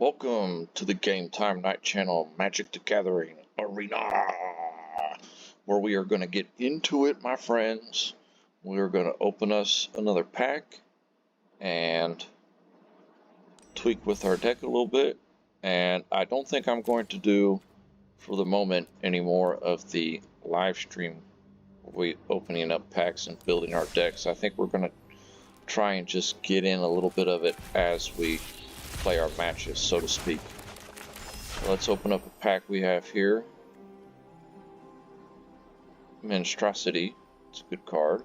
Welcome to the Game Time Night Channel Magic the Gathering Arena, where we are going to get into it, my friends. We are going to open us another pack and tweak with our deck a little bit. And I don't think I'm going to do, for the moment, any more of the live stream we opening up packs and building our decks. I think we're going to try and just get in a little bit of it as we play our matches, so to speak. So let's open up a pack we have here. Monstrosity, it's a good card.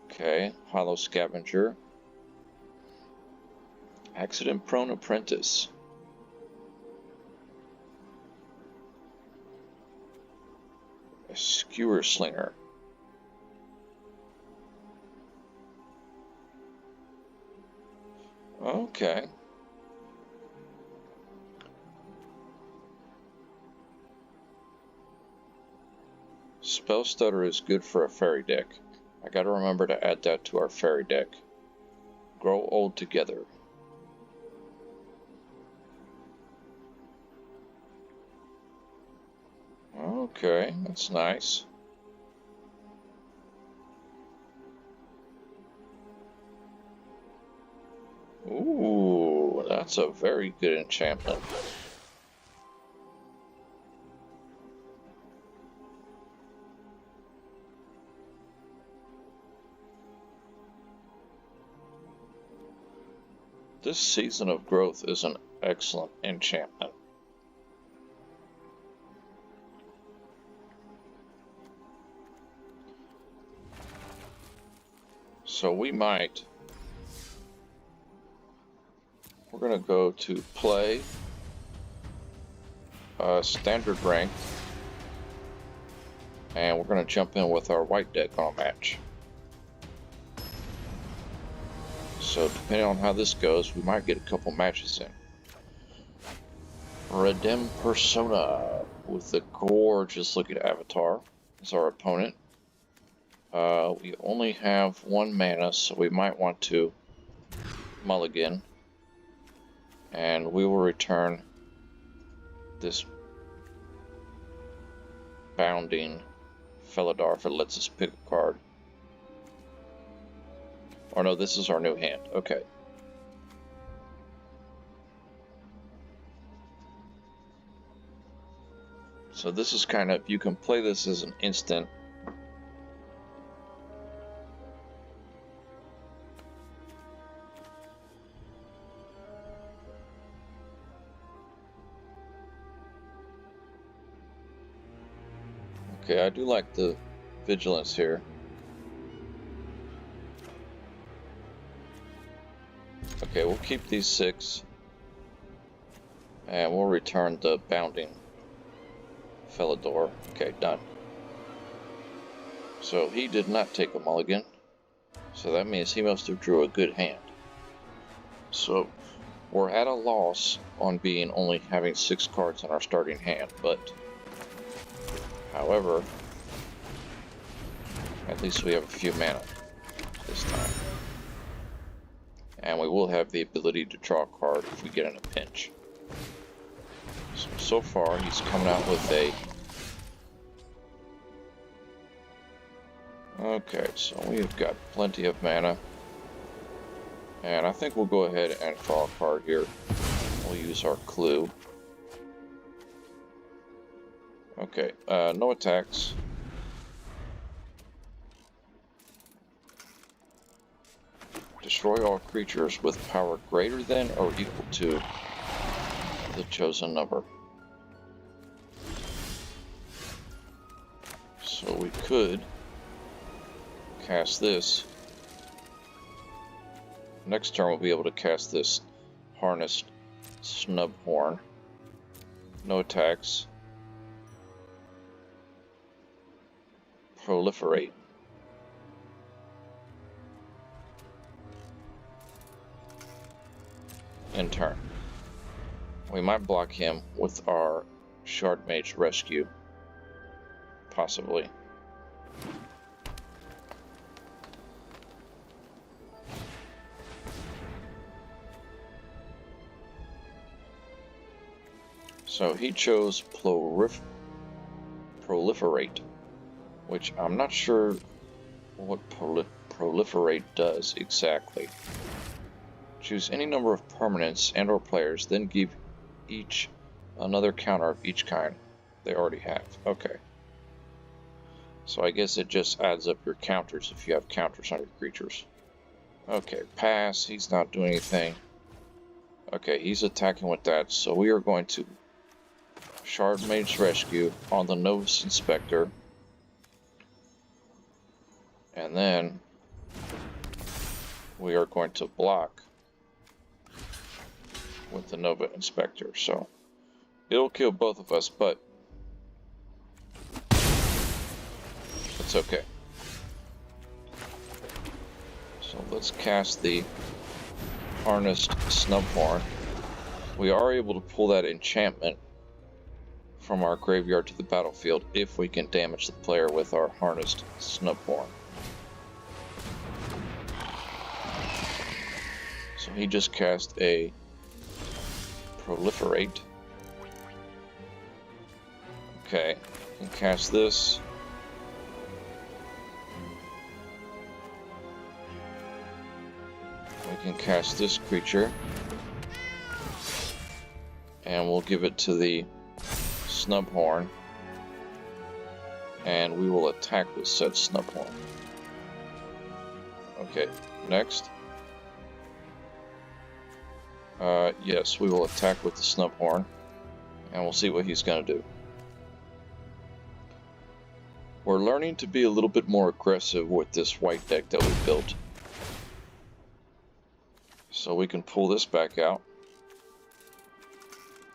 Okay, Hollow Scavenger. Accident Prone Apprentice. A Skewer Slinger. Okay. Spell Stutter is good for a fairy deck. I gotta remember to add that to our fairy deck. Grow Old Together. Okay, that's nice. Ooh, that's a very good enchantment. This Season of Growth is an excellent enchantment. So we're going to go to play standard ranked, and we're going to jump in with our white deck on a match. So depending on how this goes, we might get a couple matches in. Redem Persona with the gorgeous looking avatar is our opponent. We only have 1 mana, so we might want to mulligan. And we will return this Bounding Felidar if it lets us pick a card. Oh no, this is our new hand. Okay. So this is kind of, you can play this as an instant. Okay, I do like the vigilance here. Okay, we'll keep these 6. And we'll return the Bounding Felidar. Okay, done. So he did not take a mulligan. So that means he must have drew a good hand. So we're at a loss on being only having 6 cards in our starting hand, but however, at least we have a few mana this time. And we will have the ability to draw a card if we get in a pinch. So far, he's coming out with a... Okay, so we've got plenty of mana. And I think we'll go ahead and draw a card here. We'll use our clue. Okay, no attacks. Destroy all creatures with power greater than or equal to the chosen number. So we could cast this. Next turn we'll be able to cast this Harnessed Snubhorn. No attacks. Proliferate. In turn. We might block him with our Shardmage Rescue. Possibly. So he chose proliferate, which I'm not sure what proliferate does exactly. Choose any number of permanents and or players, then give each another counter of each kind they already have. Okay. So I guess it just adds up your counters if you have counters on your creatures. Okay, pass. He's not doing anything. Okay, he's attacking with that. So we are going to Shard Mage Rescue on the Novus Inspector. And then we are going to block with the Nova Inspector. So it'll kill both of us, but it's okay. So let's cast the Harnessed Snubhorn. We are able to pull that enchantment from our graveyard to the battlefield if we can damage the player with our Harnessed Snubhorn. So he just cast a Proliferate. Okay, we can cast this. We can cast this creature. And we'll give it to the Snubhorn. And we will attack with said Snubhorn. Okay, next. Yes, we will attack with the Snubhorn. And we'll see what he's going to do. We're learning to be a little bit more aggressive with this white deck that we built. So we can pull this back out.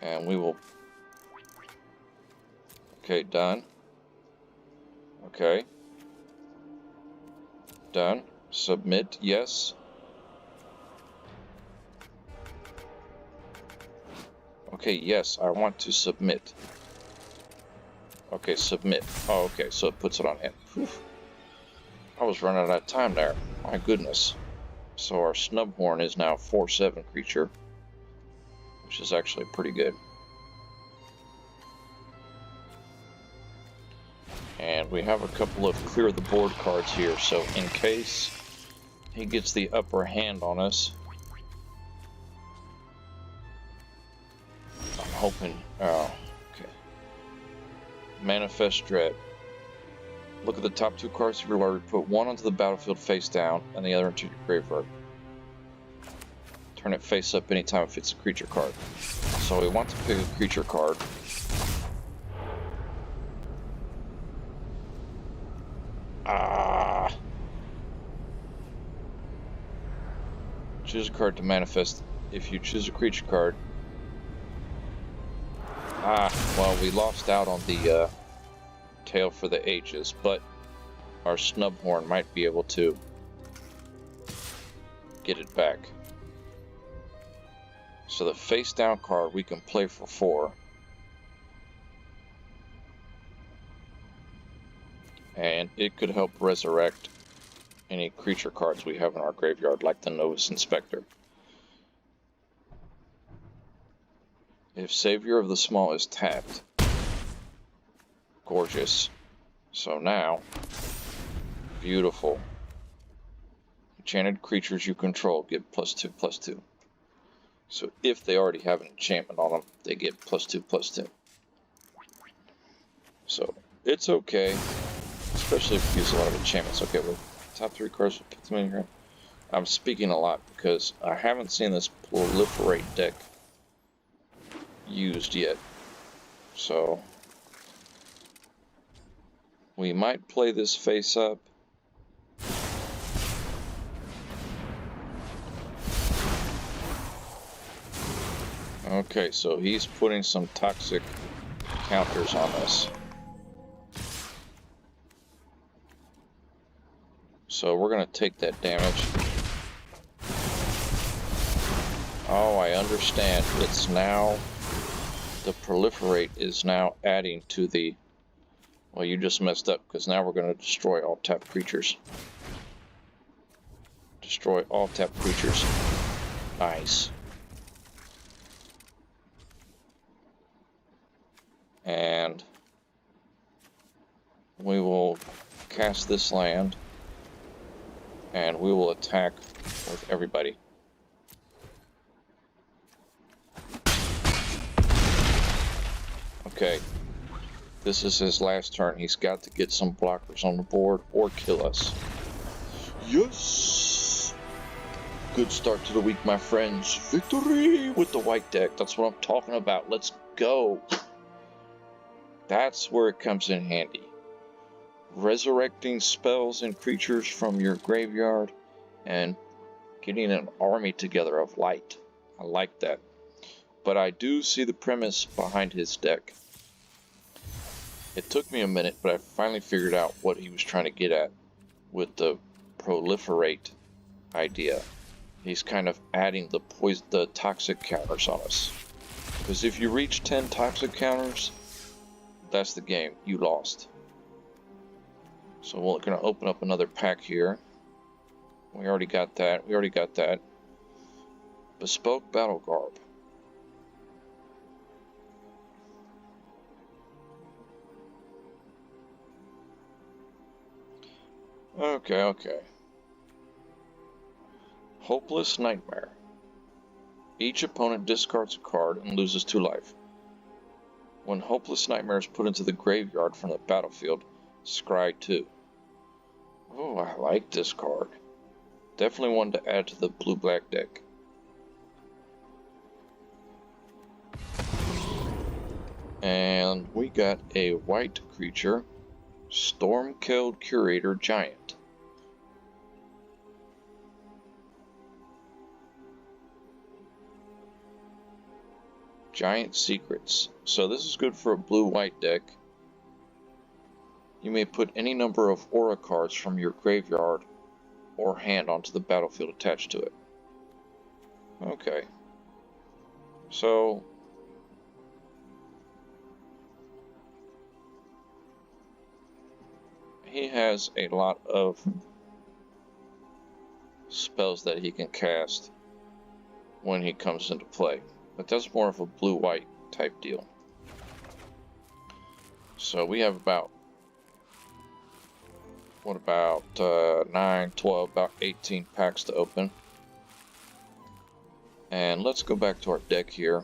And we will... Okay, done. Okay. Done. Submit, yes. Okay, yes, I want to submit. Okay, submit. Oh, okay, so it puts it on him. Whew. I was running out of time there. My goodness. So our Snubhorn is now a 4/7 creature, which is actually pretty good. And we have a couple of clear the board cards here, so in case he gets the upper hand on us, I'm hoping... Oh, okay. Manifest Dread. Look at the top two cards of your library. Put one onto the battlefield face down and the other into your graveyard. Turn it face up anytime if it's a creature card. So we want to pick a creature card. Choose a card to manifest. If you choose a creature card... well, we lost out on the Tale for the Ages, but our Snubhorn might be able to get it back. So the face down card we can play for 4. And it could help resurrect any creature cards we have in our graveyard, like the Novus Inspector. If Savior of the Small is tapped, gorgeous. So now, beautiful. Enchanted creatures you control get +2/+2. So if they already have an enchantment on them, they get +2/+2. So it's okay, especially if you use a lot of enchantments. Okay, well, top 3 cards, we'll put them in here. I'm speaking a lot because I haven't seen this Proliferate deck used yet. So we might play this face up. Okay, so he's putting some toxic counters on us. So we're going to take that damage. Oh, I understand. It's now... The Proliferate is now adding to the... Well, you just messed up, because now we're going to destroy all tapped creatures. Destroy all tapped creatures. Nice. And we will cast this land, and we will attack with everybody. Okay, this is his last turn. He's got to get some blockers on the board or kill us. Yes! Good start to the week, my friends. Victory with the white deck. That's what I'm talking about. Let's go. That's where it comes in handy. Resurrecting spells and creatures from your graveyard and getting an army together of light. I like that. But I do see the premise behind his deck. It took me a minute, but I finally figured out what he was trying to get at with the proliferate idea. He's kind of adding the toxic counters on us. Because if you reach 10 toxic counters, that's the game. You lost. So we're going to open up another pack here. We already got that. Bespoke Battle Garb. Okay. Hopeless Nightmare. Each opponent discards a card and loses 2 life. When Hopeless Nightmare is put into the graveyard from the battlefield, scry 2. Oh, I like this card. Definitely one to add to the blue-black deck. And we got a white creature, Stormkeld Curator Giant. Giant Secrets. So this is good for a blue-white deck. You may put any number of aura cards from your graveyard or hand onto the battlefield attached to it. Okay. So he has a lot of spells that he can cast when he comes into play. But that's more of a blue-white type deal. So we have about 9, 12, about 18 packs to open. And let's go back to our deck here.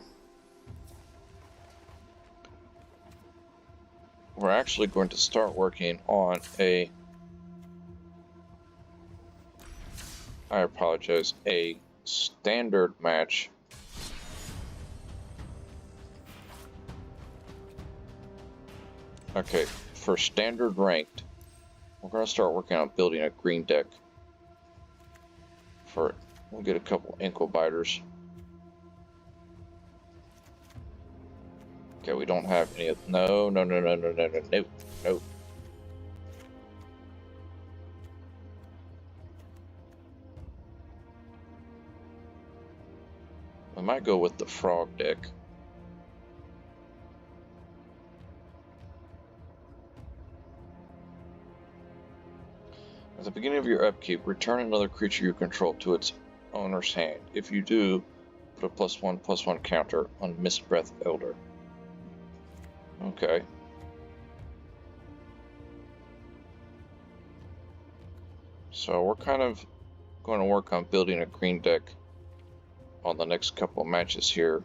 We're actually going to start working on a standard match. Okay, for standard ranked, we're going to start working on building a green deck. We'll get a couple ankle biters. Okay, we don't have any of... No. I might go with the frog deck. At the beginning of your upkeep, return another creature you control to its owner's hand. If you do, put a +1/+1 counter on Mistbreath Elder. Okay. So we're kind of going to work on building a green deck on the next couple of matches here,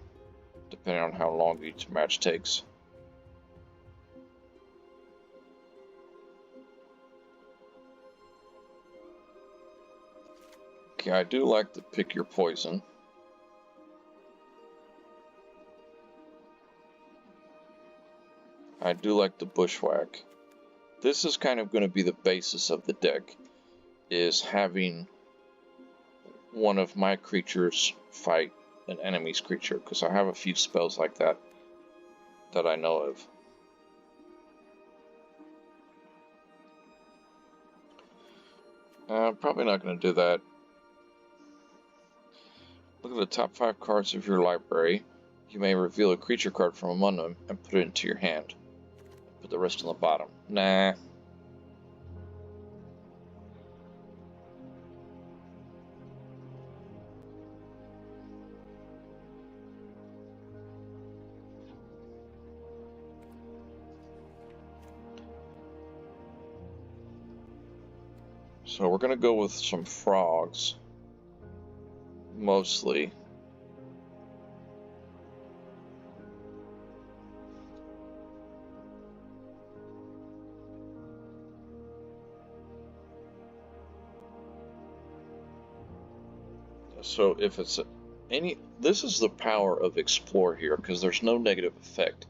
depending on how long each match takes. Okay, I do like to pick your poison. I do like the bushwhack. This is kind of going to be the basis of the deck, is having one of my creatures fight an enemy's creature, because I have a few spells like that I know of. I'm probably not going to do that. Look at the top 5 cards of your library. You may reveal a creature card from among them and put it into your hand. Put the rest on the bottom. Nah. So we're gonna go with some frogs, mostly. So if it's this is the power of Explore here, because there's no negative effect.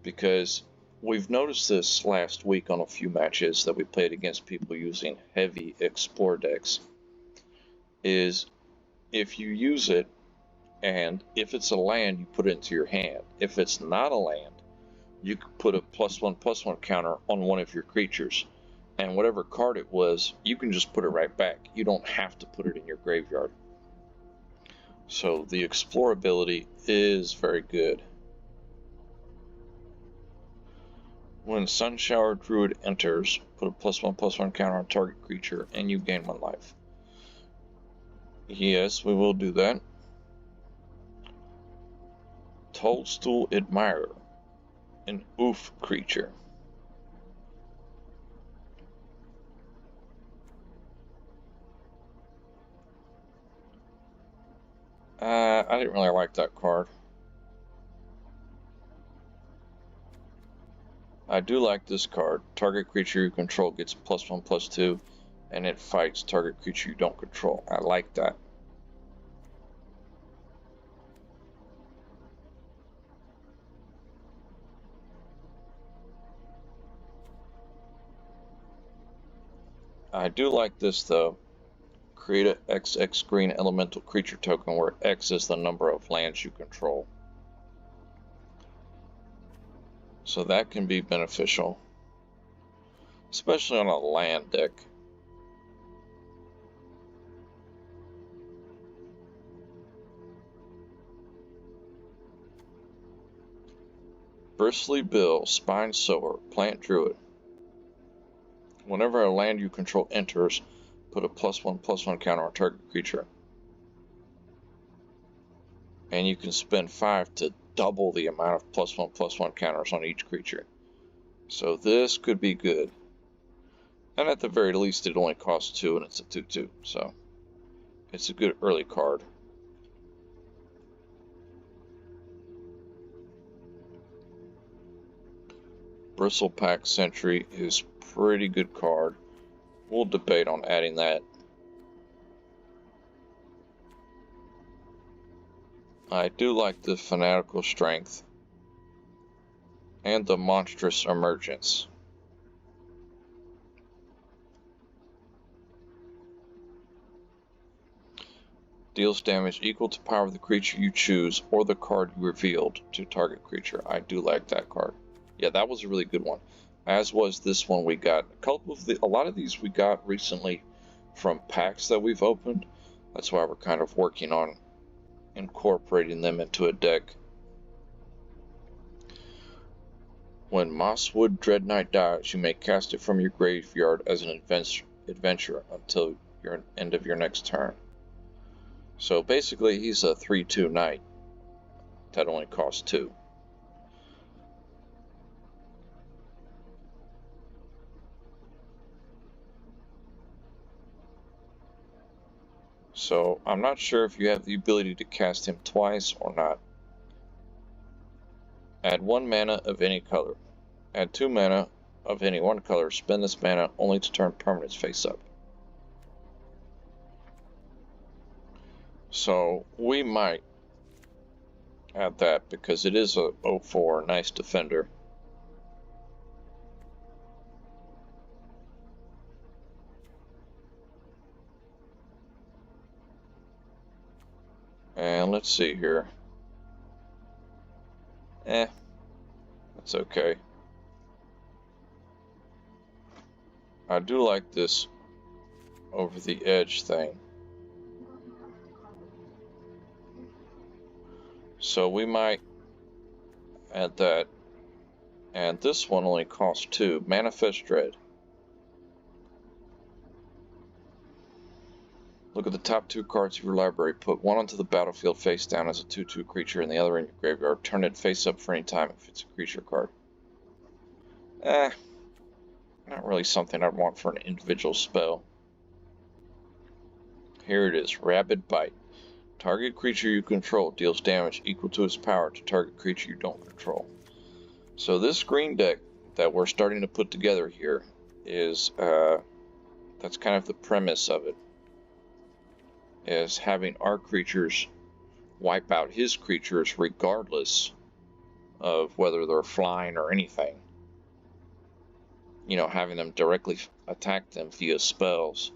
Because we've noticed this last week on a few matches that we played against people using heavy Explore decks, is if you use it, and if it's a land, you put it into your hand. If it's not a land, you could put a +1/+1 counter on one of your creatures, and whatever card it was, you can just put it right back. You don't have to put it in your graveyard. So the Explore ability is very good. When Sunshower Druid enters, put a +1/+1 counter on target creature, and you gain 1 life. Yes, we will do that. Toadstool Admirer, an oof creature. I didn't really like that card. I do like this card. Target creature you control gets +1/+2, and it fights target creature you don't control. I like that. I do like this though. Create a XX green elemental creature token where X is the number of lands you control. So that can be beneficial, especially on a land deck. Bristly Bill, Spine Sower, Plant Druid. Whenever a land you control enters, put a +1/+1 counter on target creature. And you can spend 5 to double the amount of +1/+1 counters on each creature. So this could be good. And at the very least, it only costs 2 and it's a 2/2. So it's a good early card. Bristlepack Sentry is pretty good card. We'll debate on adding that. I do like the Fanatical Strength and the Monstrous Emergence. Deals damage equal to power of the creature you choose or the card you revealed to target creature. I do like that card. Yeah, that was a really good one. As was this one we got. A lot of these we got recently from packs that we've opened. That's why we're kind of working on incorporating them into a deck. When Mosswood Dreadknight dies, you may cast it from your graveyard as an adventure until your end of your next turn. So basically, he's a 3/2 knight that only costs 2. So I'm not sure if you have the ability to cast him twice or not. Add 1 mana of any color. Add 2 mana of any one color. Spend this mana only to turn permanents face up. So we might add that because it is a 0/4 nice defender. And let's see here. That's okay. I do like this over the edge thing. So we might add that. And this one only costs 2. Manifest Dread. Look at the top 2 cards of your library. Put one onto the battlefield face down as a 2/2 creature and the other in your graveyard. Turn it face up for any time if it's a creature card. Not really something I'd want for an individual spell. Here it is, Rabid Bite. Target creature you control deals damage equal to its power to target creature you don't control. So this green deck that we're starting to put together here is, that's kind of the premise of it, is having our creatures wipe out his creatures regardless of whether they're flying or anything. You know, having them directly attack them via spells.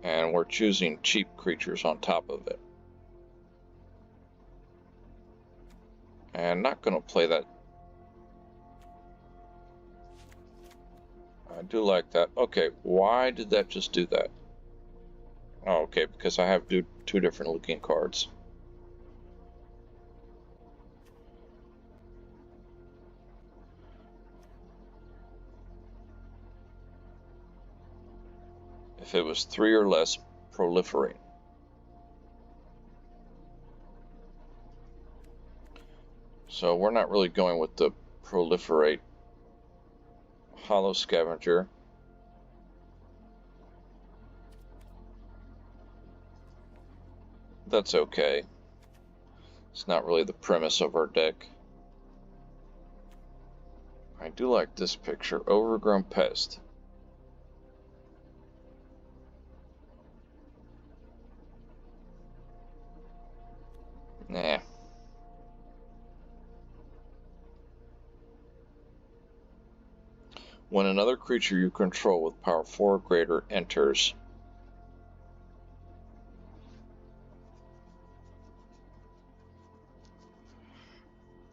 And we're choosing cheap creatures on top of it. And not going to play that. I do like that. Okay, why did that just do that? Oh, okay, because I have two different looking cards. If it was 3 or less, proliferate. So we're not really going with the proliferate. Hollow Scavenger. That's okay. It's not really the premise of our deck. I do like this picture, Overgrown Pest. Nah. When another creature you control with power 4 or greater enters,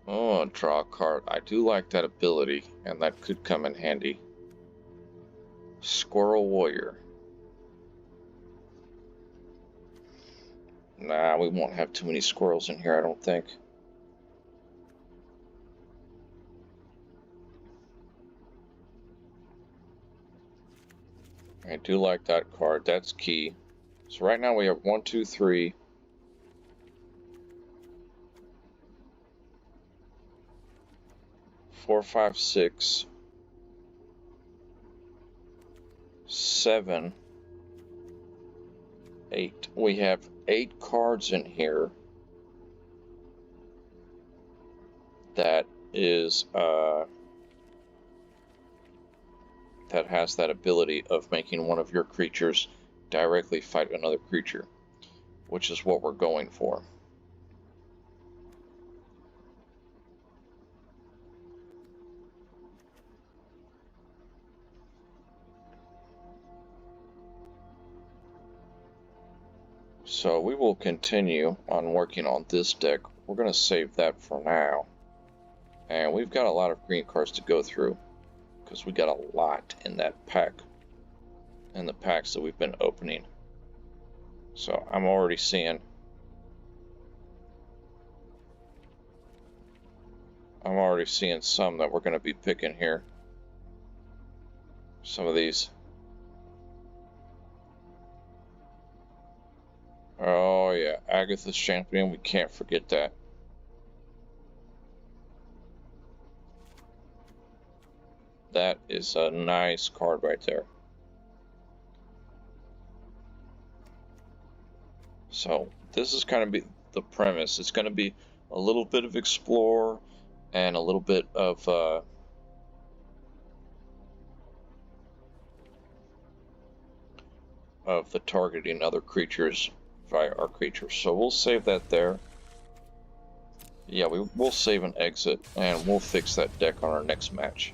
oh, draw a card. I do like that ability, and that could come in handy. Squirrel Warrior. Nah, we won't have too many squirrels in here, I don't think. I do like that card. That's key. So right now we have 1, 2, 3. 4, 5, 6. 7. 8. We have 8 cards in here. That is, that has that ability of making one of your creatures directly fight another creature, which is what we're going for. So we will continue on working on this deck. We're going to save that for now. And we've got a lot of green cards to go through, because we got a lot in that pack, in the packs that we've been opening. So I'm already seeing some that we're going to be picking here. Some of these. Oh yeah, Agatha's Champion, we can't forget that. That is a nice card right there. So this is kind of be the premise. It's going to be a little bit of explore and a little bit of the targeting other creatures via our creatures. So we'll save that there. Yeah, we'll save and exit, and we'll fix that deck on our next match.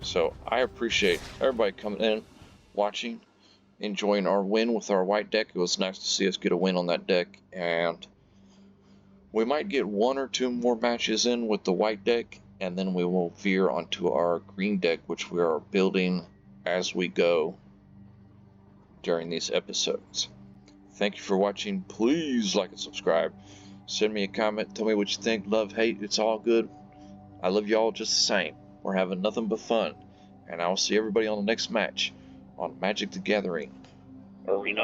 So I appreciate everybody coming in, watching, enjoying our win with our white deck. It was nice to see us get a win on that deck, and we might get 1 or 2 more matches in with the white deck, and then we will veer onto our green deck, which we are building as we go during these episodes. Thank you for watching. Please like and subscribe. Send me a comment. Tell me what you think. Love, hate. It's all good. I love y'all just the same. We're having nothing but fun. And I will see everybody on the next match on Magic the Gathering Arena.